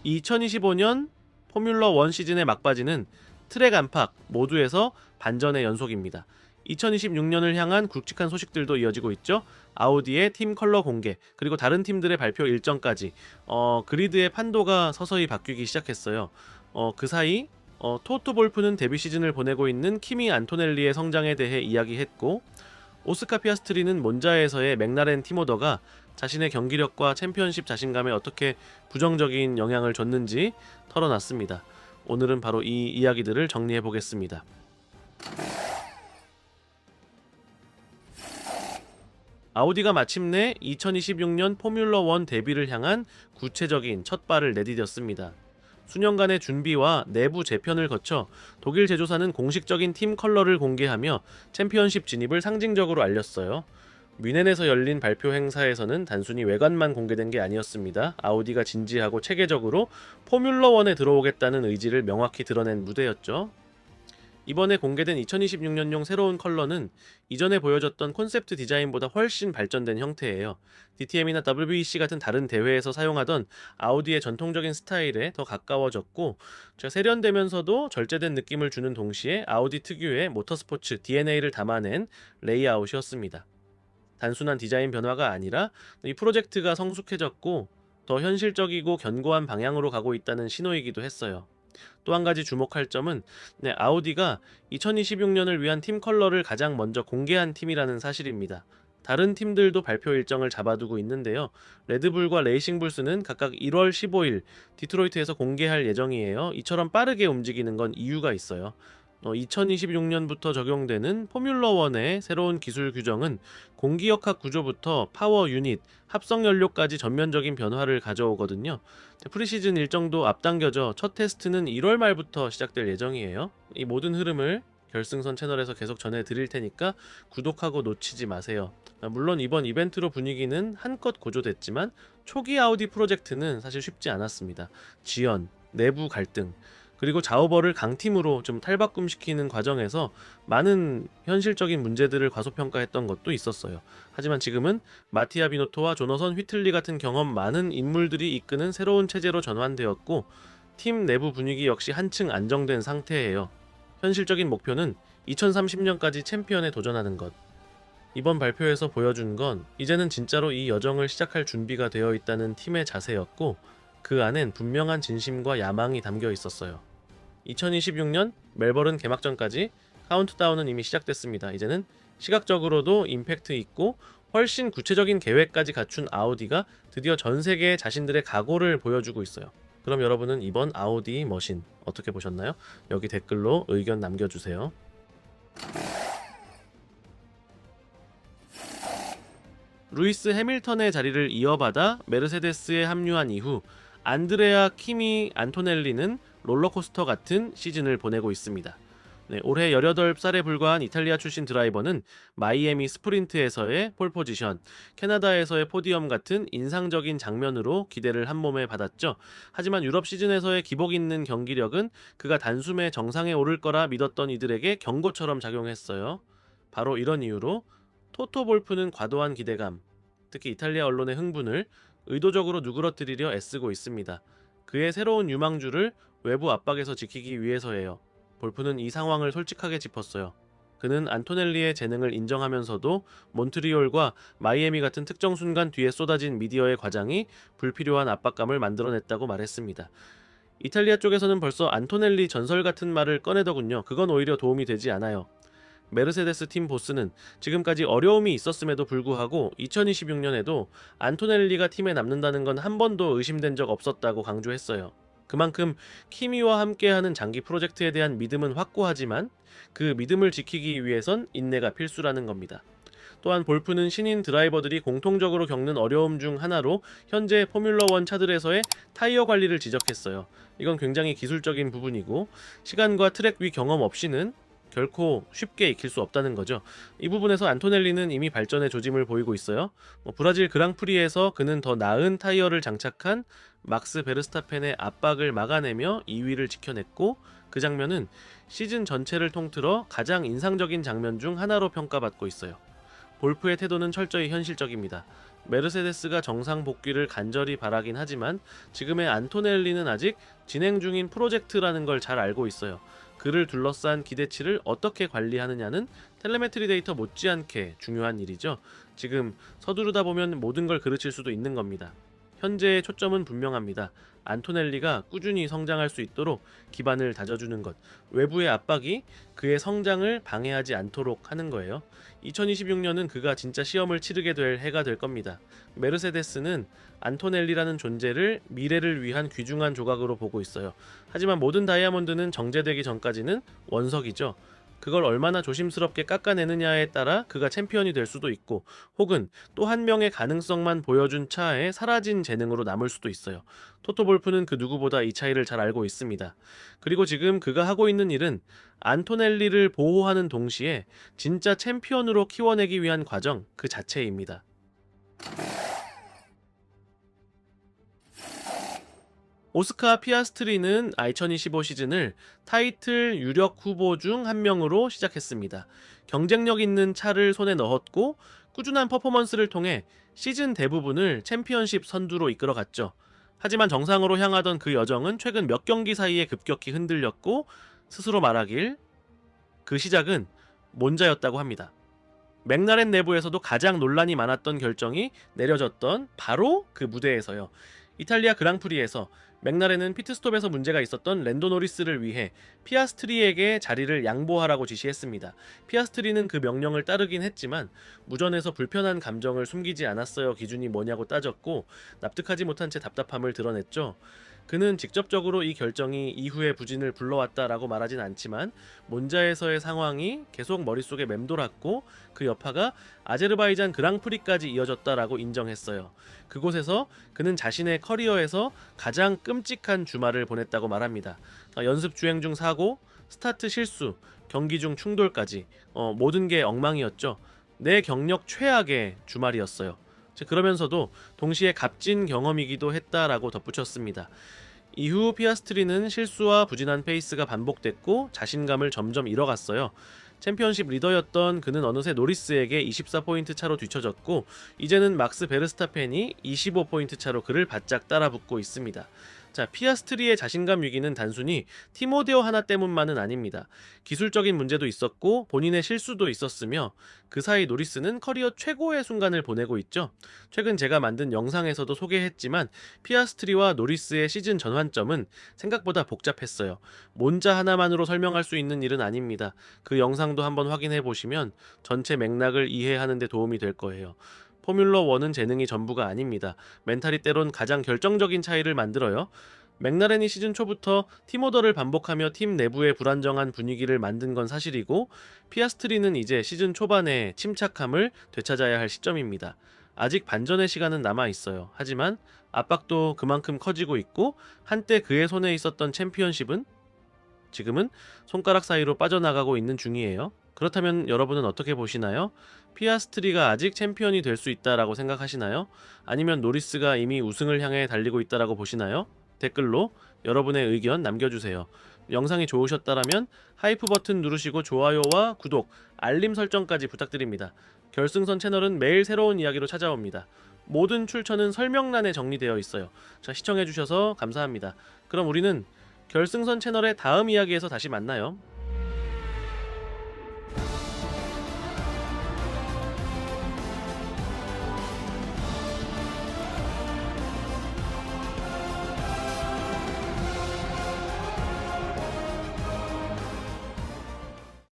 2025년 포뮬러 1 시즌의 막바지는 트랙 안팎 모두에서 반전의 연속입니다. 2026년을 향한 굵직한 소식들도 이어지고 있죠. 아우디의 팀 컬러 공개, 그리고 다른 팀들의 발표 일정까지 그리드의 판도가 서서히 바뀌기 시작했어요. 그 사이 토토 볼프는 데뷔 시즌을 보내고 있는 키미 안토넬리의 성장에 대해 이야기했고, 오스카 피아스트리는 몬자에서의 맥라렌 팀오더가 자신의 경기력과 챔피언십 자신감에 어떻게 부정적인 영향을 줬는지 털어놨습니다. 오늘은 바로 이 이야기들을 정리해 보겠습니다. 아우디가 마침내 2026년 포뮬러 1 데뷔를 향한 구체적인 첫 발을 내디뎠습니다. 수년간의 준비와 내부 재편을 거쳐 독일 제조사는 공식적인 팀 컬러를 공개하며 챔피언십 진입을 상징적으로 알렸어요. 뮌헨에서 열린 발표 행사에서는 단순히 외관만 공개된 게 아니었습니다. 아우디가 진지하고 체계적으로 포뮬러 1에 들어오겠다는 의지를 명확히 드러낸 무대였죠. 이번에 공개된 2026년용 새로운 컬러는 이전에 보여줬던 콘셉트 디자인보다 훨씬 발전된 형태예요. DTM이나 WEC 같은 다른 대회에서 사용하던 아우디의 전통적인 스타일에 더 가까워졌고, 세련되면서도 절제된 느낌을 주는 동시에 아우디 특유의 모터스포츠 DNA를 담아낸 레이아웃이었습니다. 단순한 디자인 변화가 아니라 이 프로젝트가 성숙해졌고 더 현실적이고 견고한 방향으로 가고 있다는 신호이기도 했어요. 또 한 가지 주목할 점은 아우디가 2026년을 위한 팀 컬러를 가장 먼저 공개한 팀이라는 사실입니다. 다른 팀들도 발표 일정을 잡아두고 있는데요. 레드불과 레이싱불스는 각각 1월 15일 디트로이트에서 공개할 예정이에요. 이처럼 빠르게 움직이는 건 이유가 있어요. 2026년부터 적용되는 포뮬러 1의 새로운 기술 규정은 공기역학 구조부터 파워 유닛, 합성 연료까지 전면적인 변화를 가져오거든요. 프리시즌 일정도 앞당겨져 첫 테스트는 1월 말부터 시작될 예정이에요. 이 모든 흐름을 결승선 채널에서 계속 전해드릴 테니까 구독하고 놓치지 마세요. 물론 이번 이벤트로 분위기는 한껏 고조됐지만 초기 아우디 프로젝트는 사실 쉽지 않았습니다. 지연, 내부 갈등, 그리고 자우버를 강팀으로 좀 탈바꿈시키는 과정에서 많은 현실적인 문제들을 과소평가했던 것도 있었어요. 하지만 지금은 마티아 비노토와 조너선 휘틀리 같은 경험 많은 인물들이 이끄는 새로운 체제로 전환되었고, 팀 내부 분위기 역시 한층 안정된 상태예요. 현실적인 목표는 2030년까지 챔피언에 도전하는 것. 이번 발표에서 보여준 건 이제는 진짜로 이 여정을 시작할 준비가 되어 있다는 팀의 자세였고, 그 안엔 분명한 진심과 야망이 담겨 있었어요. 2026년 멜버른 개막전까지 카운트다운은 이미 시작됐습니다. 이제는 시각적으로도 임팩트 있고 훨씬 구체적인 계획까지 갖춘 아우디가 드디어 전 세계에 자신들의 각오를 보여주고 있어요. 그럼 여러분은 이번 아우디 머신 어떻게 보셨나요? 여기 댓글로 의견 남겨주세요. 루이스 해밀턴의 자리를 이어받아 메르세데스에 합류한 이후 안드레아 키미 안토넬리는 롤러코스터 같은 시즌을 보내고 있습니다. 올해 18살에 불과한 이탈리아 출신 드라이버는 마이애미 스프린트에서의 폴포지션, 캐나다에서의 포디엄 같은 인상적인 장면으로 기대를 한몸에 받았죠. 하지만 유럽 시즌에서의 기복 있는 경기력은 그가 단숨에 정상에 오를 거라 믿었던 이들에게 경고처럼 작용했어요. 바로 이런 이유로 토토 볼프는 과도한 기대감, 특히 이탈리아 언론의 흥분을 의도적으로 누그러뜨리려 애쓰고 있습니다. 그의 새로운 유망주를 외부 압박에서 지키기 위해서예요. 볼프는 이 상황을 솔직하게 짚었어요. 그는 안토넬리의 재능을 인정하면서도 몬트리올과 마이애미 같은 특정 순간 뒤에 쏟아진 미디어의 과장이 불필요한 압박감을 만들어냈다고 말했습니다. 이탈리아 쪽에서는 벌써 안토넬리 전설 같은 말을 꺼내더군요. 그건 오히려 도움이 되지 않아요. 메르세데스 팀 보스는 지금까지 어려움이 있었음에도 불구하고 2026년에도 안토넬리가 팀에 남는다는 건 한 번도 의심된 적 없었다고 강조했어요. 그만큼 키미와 함께하는 장기 프로젝트에 대한 믿음은 확고하지만 그 믿음을 지키기 위해선 인내가 필수라는 겁니다. 또한 볼프는 신인 드라이버들이 공통적으로 겪는 어려움 중 하나로 현재 포뮬러 1 차들에서의 타이어 관리를 지적했어요. 이건 굉장히 기술적인 부분이고 시간과 트랙 위 경험 없이는 결코 쉽게 익힐 수 없다는 거죠. 이 부분에서 안토넬리는 이미 발전의 조짐을 보이고 있어요. 브라질 그랑프리에서 그는 더 나은 타이어를 장착한 막스 베르스타펜의 압박을 막아내며 2위를 지켜냈고, 그 장면은 시즌 전체를 통틀어 가장 인상적인 장면 중 하나로 평가받고 있어요. 볼프의 태도는 철저히 현실적입니다. 메르세데스가 정상 복귀를 간절히 바라긴 하지만 지금의 안토넬리는 아직 진행 중인 프로젝트라는 걸 잘 알고 있어요. 그를 둘러싼 기대치를 어떻게 관리하느냐는 텔레메트리 데이터 못지않게 중요한 일이죠. 지금 서두르다 보면 모든 걸 그르칠 수도 있는 겁니다. 현재의 초점은 분명합니다. 안토넬리가 꾸준히 성장할 수 있도록 기반을 다져주는 것, 외부의 압박이 그의 성장을 방해하지 않도록 하는 거예요. 2026년은 그가 진짜 시험을 치르게 될 해가 될 겁니다. 메르세데스는 안토넬리라는 존재를 미래를 위한 귀중한 조각으로 보고 있어요. 하지만 모든 다이아몬드는 정제되기 전까지는 원석이죠. 그걸 얼마나 조심스럽게 깎아내느냐에 따라 그가 챔피언이 될 수도 있고, 혹은 또 한 명의 가능성만 보여준 차에 사라진 재능으로 남을 수도 있어요. 토토볼프는 그 누구보다 이 차이를 잘 알고 있습니다. 그리고 지금 그가 하고 있는 일은 안토넬리를 보호하는 동시에 진짜 챔피언으로 키워내기 위한 과정 그 자체입니다. 오스카 피아스트리는 2025 시즌을 타이틀 유력 후보 중 한 명으로 시작했습니다. 경쟁력 있는 차를 손에 넣었고 꾸준한 퍼포먼스를 통해 시즌 대부분을 챔피언십 선두로 이끌어갔죠. 하지만 정상으로 향하던 그 여정은 최근 몇 경기 사이에 급격히 흔들렸고, 스스로 말하길 그 시작은 몬자였다고 합니다. 맥라렌 내부에서도 가장 논란이 많았던 결정이 내려졌던 바로 그 무대에서요. 이탈리아 그랑프리에서 맥라렌은 피트스톱에서 문제가 있었던 랜도 노리스를 위해 피아스트리에게 자리를 양보하라고 지시했습니다. 피아스트리는 그 명령을 따르긴 했지만 무전에서 불편한 감정을 숨기지 않았어요. 기준이 뭐냐고 따졌고 납득하지 못한 채 답답함을 드러냈죠. 그는 직접적으로 이 결정이 이후의 부진을 불러왔다라고 말하진 않지만 몬자에서의 상황이 계속 머릿속에 맴돌았고 그 여파가 아제르바이잔 그랑프리까지 이어졌다라고 인정했어요. 그곳에서 그는 자신의 커리어에서 가장 끔찍한 주말을 보냈다고 말합니다. 연습 주행 중 사고, 스타트 실수, 경기 중 충돌까지 모든 게 엉망이었죠. 내 경력 최악의 주말이었어요. 그러면서도 동시에 값진 경험이기도 했다라고 덧붙였습니다. 이후 피아스트리는 실수와 부진한 페이스가 반복됐고 자신감을 점점 잃어갔어요. 챔피언십 리더였던 그는 어느새 노리스에게 24포인트 차로 뒤처졌고 이제는 막스 베르스타펜이 25포인트 차로 그를 바짝 따라붙고 있습니다. 자, 피아스트리의 자신감 위기는 단순히 티모데오 하나 때문만은 아닙니다. 기술적인 문제도 있었고 본인의 실수도 있었으며 그 사이 노리스는 커리어 최고의 순간을 보내고 있죠. 최근 제가 만든 영상에서도 소개했지만 피아스트리와 노리스의 시즌 전환점은 생각보다 복잡했어요. 몬자 하나만으로 설명할 수 있는 일은 아닙니다. 그 영상도 한번 확인해 보시면 전체 맥락을 이해하는 데 도움이 될 거예요. 포뮬러 1은 재능이 전부가 아닙니다. 멘탈이 때론 가장 결정적인 차이를 만들어요. 맥라렌이 시즌 초부터 팀오더를 반복하며 팀 내부의 불안정한 분위기를 만든 건 사실이고 피아스트리는 이제 시즌 초반에 침착함을 되찾아야 할 시점입니다. 아직 반전의 시간은 남아 있어요. 하지만 압박도 그만큼 커지고 있고 한때 그의 손에 있었던 챔피언십은 지금은 손가락 사이로 빠져나가고 있는 중이에요. 그렇다면 여러분은 어떻게 보시나요? 피아스트리가 아직 챔피언이 될 수 있다라고 생각하시나요? 아니면 노리스가 이미 우승을 향해 달리고 있다라고 보시나요? 댓글로 여러분의 의견 남겨주세요. 영상이 좋으셨다라면 하이프 버튼 누르시고 좋아요와 구독, 알림 설정까지 부탁드립니다. 결승선 채널은 매일 새로운 이야기로 찾아옵니다. 모든 출처는 설명란에 정리되어 있어요. 자, 시청해주셔서 감사합니다. 그럼 우리는 결승선 채널의 다음 이야기에서 다시 만나요.